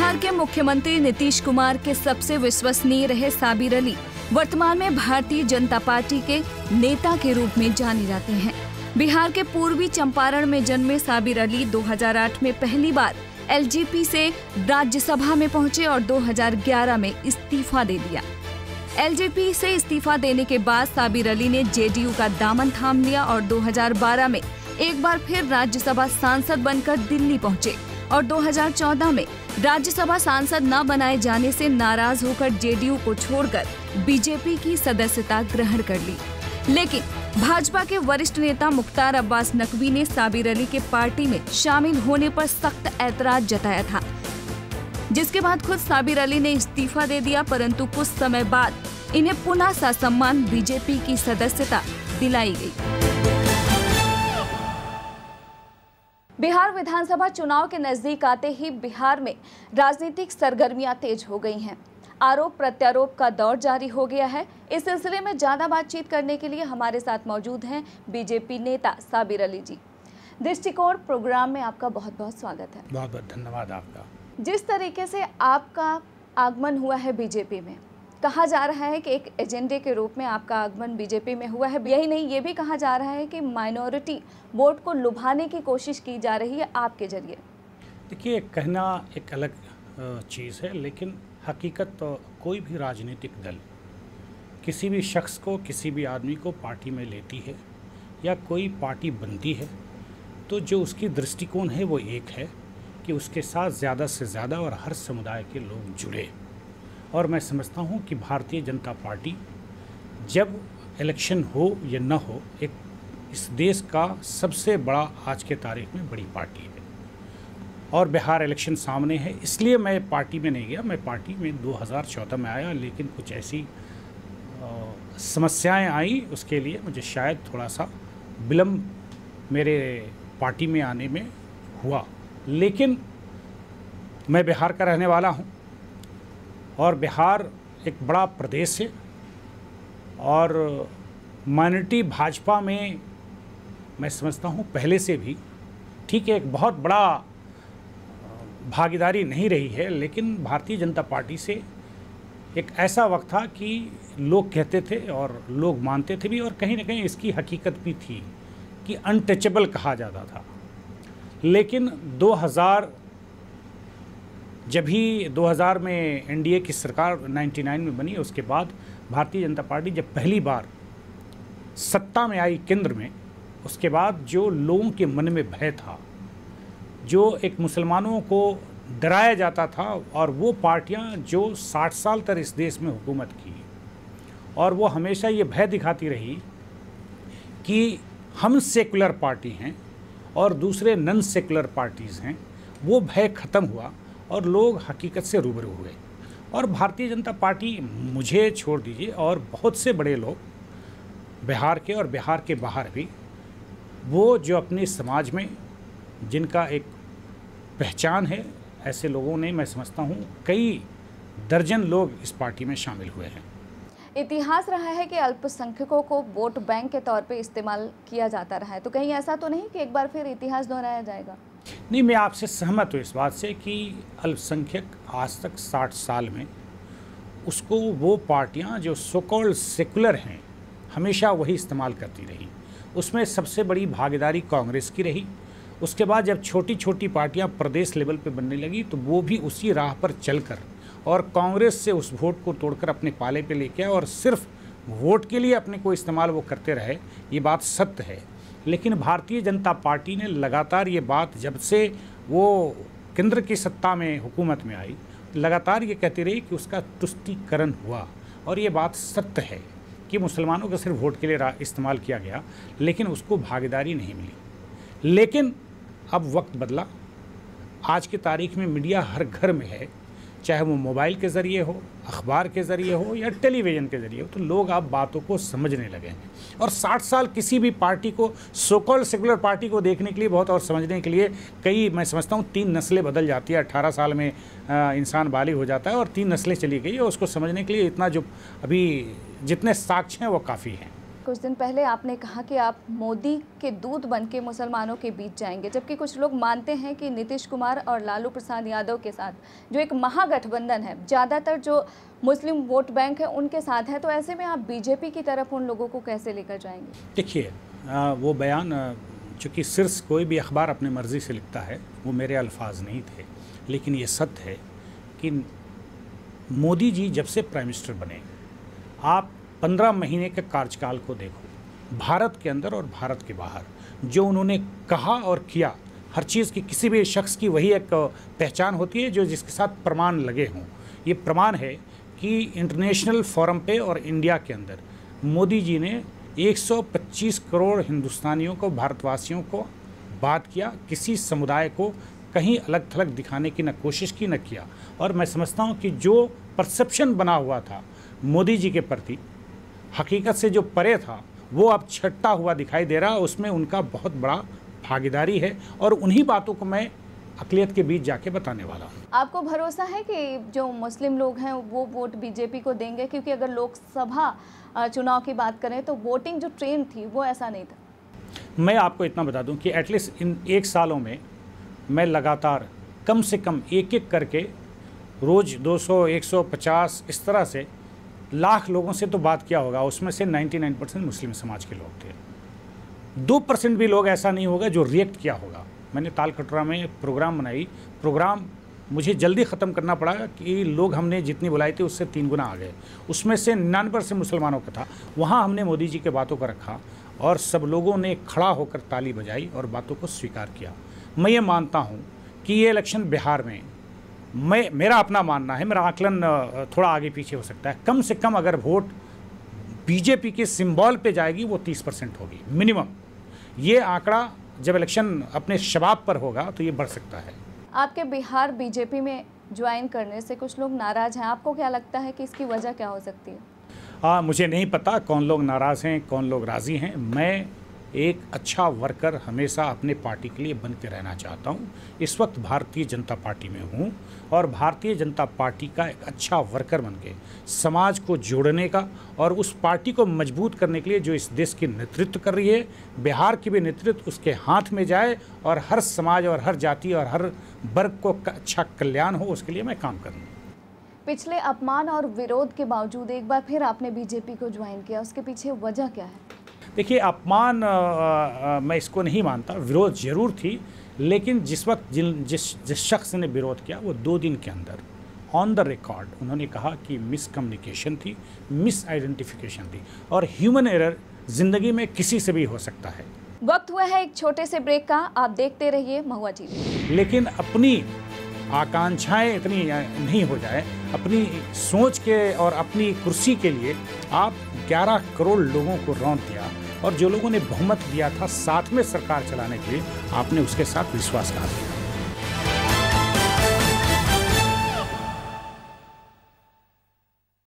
बिहार के मुख्यमंत्री नीतीश कुमार के सबसे विश्वसनीय रहे साबिर अली वर्तमान में भारतीय जनता पार्टी के नेता के रूप में जाने जाते हैं। बिहार के पूर्वी चंपारण में जन्मे साबिर अली 2008 में पहली बार एलजेपी से राज्यसभा में पहुंचे और 2011 में इस्तीफा दे दिया। एलजेपी से इस्तीफा देने के बाद साबिर अली ने जेडीयू का दामन थाम लिया और 2012 में एक बार फिर राज्यसभा सांसद बनकर दिल्ली पहुंचे और 2014 में राज्यसभा सांसद न बनाए जाने से नाराज होकर जेडीयू को छोड़कर बीजेपी की सदस्यता ग्रहण कर ली। लेकिन भाजपा के वरिष्ठ नेता मुख्तार अब्बास नकवी ने साबिर अली के पार्टी में शामिल होने पर सख्त ऐतराज जताया था, जिसके बाद खुद साबिर अली ने इस्तीफा दे दिया, परंतु कुछ समय बाद इन्हें पुनः ससम्मान बीजेपी की सदस्यता दिलाई गई। बिहार विधानसभा चुनाव के नजदीक आते ही बिहार में राजनीतिक सरगर्मियां तेज हो गई हैं। आरोप प्रत्यारोप का दौर जारी हो गया है। इस सिलसिले में ज्यादा बातचीत करने के लिए हमारे साथ मौजूद हैं बीजेपी नेता साबिर अली जी। दृष्टिकोण प्रोग्राम में आपका बहुत बहुत स्वागत है। बहुत बहुत धन्यवाद आपका। जिस तरीके से आपका आगमन हुआ है बीजेपी में, कहा जा रहा है कि एक एजेंडे के रूप में आपका आगमन बीजेपी में हुआ है। यही नहीं, ये भी कहा जा रहा है कि माइनॉरिटी वोट को लुभाने की कोशिश की जा रही है आपके जरिए। देखिए, कहना एक अलग चीज़ है, लेकिन हकीकत तो कोई भी राजनीतिक दल किसी भी शख्स को, किसी भी आदमी को पार्टी में लेती है या कोई पार्टी बनती है तो जो उसकी दृष्टिकोण है वो एक है कि उसके साथ ज़्यादा से ज़्यादा और हर समुदाय के लोग जुड़े। और मैं समझता हूँ कि भारतीय जनता पार्टी जब इलेक्शन हो या न हो, एक इस देश का सबसे बड़ा आज के तारीख में बड़ी पार्टी है और बिहार इलेक्शन सामने है, इसलिए मैं पार्टी में नहीं गया। मैं पार्टी में 2014 में आया, लेकिन कुछ ऐसी समस्याएं आई, उसके लिए मुझे शायद थोड़ा सा विलम्ब मेरे पार्टी में आने में हुआ। लेकिन मैं बिहार का रहने वाला हूं और बिहार एक बड़ा प्रदेश है और माइनॉरिटी भाजपा में मैं समझता हूं पहले से भी ठीक है, एक बहुत बड़ा भागीदारी नहीं रही है, लेकिन भारतीय जनता पार्टी से एक ऐसा वक्त था कि लोग कहते थे और लोग मानते थे भी, और कहीं ना कहीं इसकी हकीकत भी थी कि अनटचेबल कहा जाता था। लेकिन 2000 में एनडीए की सरकार 99 में बनी, उसके बाद भारतीय जनता पार्टी जब पहली बार सत्ता में आई केंद्र में, उसके बाद जो लोगों के मन में भय था, जो एक मुसलमानों को डराया जाता था, और वो पार्टियां जो 60 साल तक इस देश में हुकूमत की और वो हमेशा ये भय दिखाती रही कि हम सेकुलर पार्टी हैं और दूसरे नॉन सेकुलर पार्टीज़ हैं, वो भय ख़त्म हुआ और लोग हकीकत से रूबरू हुए। और भारतीय जनता पार्टी, मुझे छोड़ दीजिए, और बहुत से बड़े लोग बिहार के और बिहार के बाहर भी, वो जो अपने समाज में जिनका एक पहचान है, ऐसे लोगों ने, मैं समझता हूँ, कई दर्जन लोग इस पार्टी में शामिल हुए हैं। इतिहास रहा है कि अल्पसंख्यकों को वोट बैंक के तौर पे इस्तेमाल किया जाता रहा है, तो कहीं ऐसा तो नहीं कि एक बार फिर इतिहास दोहराया जाएगा? नहीं, मैं आपसे सहमत हूँ इस बात से कि अल्पसंख्यक आज तक 60 साल में उसको वो पार्टियाँ जो सो कॉल्ड सेकुलर हैं हमेशा वही इस्तेमाल करती रही। उसमें सबसे बड़ी भागीदारी कांग्रेस की रही। उसके बाद जब छोटी छोटी पार्टियां प्रदेश लेवल पे बनने लगी तो वो भी उसी राह पर चलकर और कांग्रेस से उस वोट को तोड़कर अपने पाले पे लेके आए और सिर्फ वोट के लिए अपने को इस्तेमाल वो करते रहे। ये बात सत्य है। लेकिन भारतीय जनता पार्टी ने लगातार ये बात, जब से वो केंद्र की सत्ता में हुकूमत में आई, लगातार ये कहती रही कि उसका तुष्टीकरण हुआ। और ये बात सत्य है कि मुसलमानों को सिर्फ वोट के लिए इस्तेमाल किया गया, लेकिन उसको भागीदारी नहीं मिली। लेकिन अब वक्त बदला। आज की तारीख में मीडिया हर घर में है, चाहे वो मोबाइल के ज़रिए हो, अखबार के ज़रिए हो या टेलीविज़न के ज़रिए हो, तो लोग अब बातों को समझने लगे हैं। और 60 साल किसी भी पार्टी को, सो कॉल्ड सेकुलर पार्टी को देखने के लिए बहुत, और समझने के लिए कई, मैं समझता हूँ 3 नस्लें बदल जाती है। 18 साल में इंसान बालिग हो जाता है और 3 नस्लें चली गई, और उसको समझने के लिए इतना जो अभी जितने साक्ष्य हैं वो काफ़ी हैं। कुछ दिन पहले आपने कहा कि आप मोदी के दूत बनके मुसलमानों के बीच जाएंगे, जबकि कुछ लोग मानते हैं कि नीतीश कुमार और लालू प्रसाद यादव के साथ जो एक महागठबंधन है, ज़्यादातर जो मुस्लिम वोट बैंक है उनके साथ है, तो ऐसे में आप बीजेपी की तरफ उन लोगों को कैसे लेकर जाएंगे? देखिए, वो बयान चूँकि सिर्फ कोई भी अखबार अपनी मर्ज़ी से लिखता है, वो मेरे अल्फाज नहीं थे, लेकिन ये सत्य है कि मोदी जी जब से प्राइम मिनिस्टर बने, आप 15 महीने के कार्यकाल को देखो, भारत के अंदर और भारत के बाहर जो उन्होंने कहा और किया, हर चीज़ की किसी भी शख्स की वही एक पहचान होती है जो जिसके साथ प्रमाण लगे हों। ये प्रमाण है कि इंटरनेशनल फोरम पे और इंडिया के अंदर मोदी जी ने 125 करोड़ हिंदुस्तानियों को, भारतवासियों को बात किया, किसी समुदाय को कहीं अलग थलग दिखाने की न कोशिश की न किया। और मैं समझता हूँ कि जो परसेप्शन बना हुआ था मोदी जी के प्रति, हकीकत से जो परे था, वो अब छटता हुआ दिखाई दे रहा है। उसमें उनका बहुत बड़ा भागीदारी है और उन्हीं बातों को मैं अक़लियत के बीच जाके बताने वाला हूँ। आपको भरोसा है कि जो मुस्लिम लोग हैं वो वोट बीजेपी को देंगे? क्योंकि अगर लोकसभा चुनाव की बात करें तो वोटिंग जो ट्रेंड थी वो ऐसा नहीं था। मैं आपको इतना बता दूं कि एटलीस्ट इन 1 सालों में मैं लगातार कम से कम एक करके रोज़ 200, 150 इस तरह से लाख लोगों से तो बात किया होगा। उसमें से 99% मुस्लिम समाज के लोग थे। 2% भी लोग ऐसा नहीं होगा जो रिएक्ट किया होगा। मैंने तालकटोरा में प्रोग्राम बनाई, प्रोग्राम मुझे जल्दी ख़त्म करना पड़ा कि लोग हमने जितनी बुलाई थी उससे 3 गुना आ गए। उसमें से 99% मुसलमानों का था। वहाँ हमने मोदी जी के बातों को रखा और सब लोगों ने खड़ा होकर ताली बजाई और बातों को स्वीकार किया। मैं ये मानता हूँ कि ये इलेक्शन बिहार में, मेरा अपना मानना है, मेरा आकलन थोड़ा आगे पीछे हो सकता है, कम से कम अगर वोट बीजेपी के सिंबल पे जाएगी वो 30% होगी मिनिमम। ये आंकड़ा जब इलेक्शन अपने शबाब पर होगा तो ये बढ़ सकता है। आपके बिहार बीजेपी में ज्वाइन करने से कुछ लोग नाराज़ हैं, आपको क्या लगता है कि इसकी वजह क्या हो सकती है? मुझे नहीं पता कौन लोग नाराज़ हैं, कौन लोग राज़ी हैं। मैं एक अच्छा वर्कर हमेशा अपने पार्टी के लिए बन के रहना चाहता हूँ। इस वक्त भारतीय जनता पार्टी में हूँ और भारतीय जनता पार्टी का एक अच्छा वर्कर बन के समाज को जोड़ने का और उस पार्टी को मजबूत करने के लिए जो इस देश की नेतृत्व कर रही है, बिहार की भी नेतृत्व उसके हाथ में जाए और हर समाज और हर जाति और हर वर्ग को अच्छा कल्याण हो, उसके लिए मैं काम करूँ। पिछले अपमान और विरोध के बावजूद एक बार फिर आपने बीजेपी को ज्वाइन किया, उसके पीछे वजह क्या है? देखिए, अपमान मैं इसको नहीं मानता, विरोध जरूर थी, लेकिन जिस वक्त जिस शख्स ने विरोध किया वो 2 दिन के अंदर ऑन द रिकॉर्ड उन्होंने कहा कि मिसकम्युनिकेशन थी, मिस आइडेंटिफिकेशन थी और ह्यूमन एरर ज़िंदगी में किसी से भी हो सकता है। वक्त हुआ है एक छोटे से ब्रेक का, आप देखते रहिए महुआ टीवी। लेकिन अपनी आकांक्षाएं इतनी नहीं हो जाए, अपनी सोच के और अपनी कुर्सी के लिए आप 11 करोड़ लोगों को रौंद दिया और जो लोगों ने बहुमत दिया था साथ में सरकार चलाने के लिए, आपने उसके साथ विश्वासघात किया।